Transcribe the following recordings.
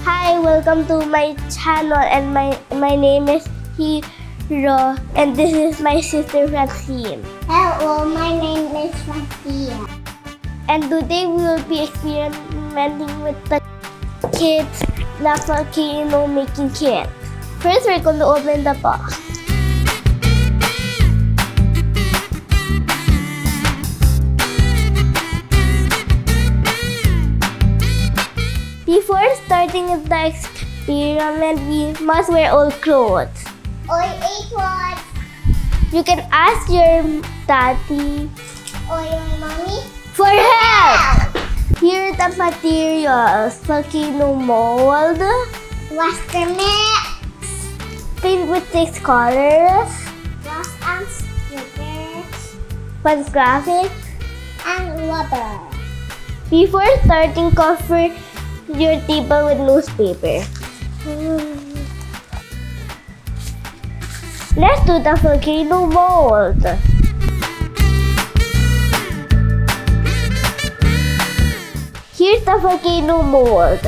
Hi, welcome to my channel, and my name is Hiro, and this is my sister Francine. Hello, my name is Sophia. And today we will be experimenting with the Kidzlab Volcano making kit. First, we're going to open the box. Before starting the experiment, we must wear old clothes. Or what? You can ask your daddy Or your mommy? for help. Here are the materials: volcano mold, Plaster mix, paint with 6 colors, glass and stickers, fun graphics. and rubber. Before starting, cover your table with newspaper. Let's do the volcano mold. Here's the volcano mold.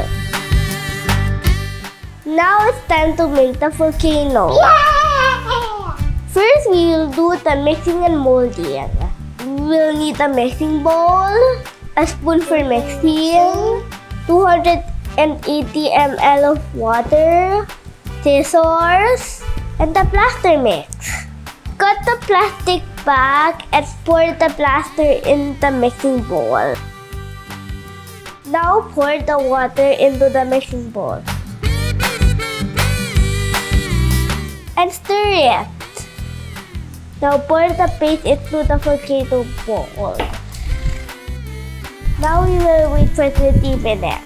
Now it's time to make the volcano. Yeah! First, we will do the mixing and molding. We'll need a mixing bowl, a spoon for mixing, 280 ml of water, scissors, and the plaster mix. Cut the plastic bag and pour the plaster in the mixing bowl. Now pour the water into the mixing bowl and stir it. Now pour the paste into the volcano bowl. Now we will wait for 30 minutes.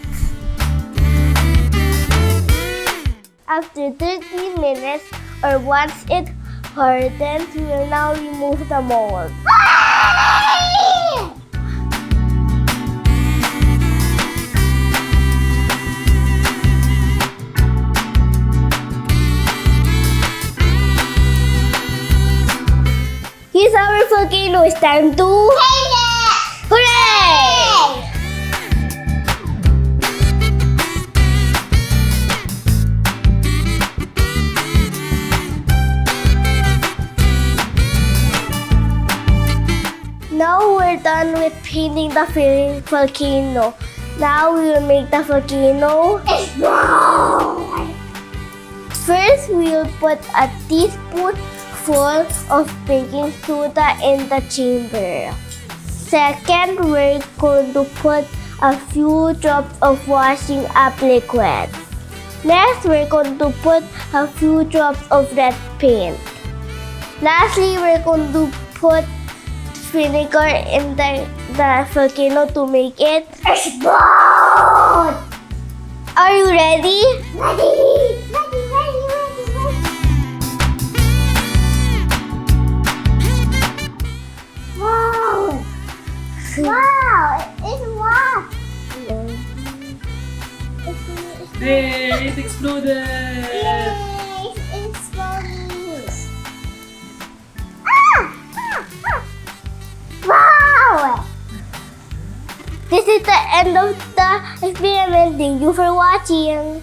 After 30 minutes, or once it hardens, we will now remove the mold. Here's our volcano. It's time to Paint it! hooray! Now we're done with painting the volcano. Now we will make the volcano Explode! First, we will put a teaspoonful of baking soda in the chamber. Second, we're going to put a few drops of washing up liquid. Next, we're going to put a few drops of red paint. Lastly, we're going to put vinegar in the volcano to make it Explode! Are you ready? Ready! Wow! Wow! It's what? Hey, it exploded! Yay! It's exploding! Ah! Wow! This is the end of the experiment. Thank you for watching.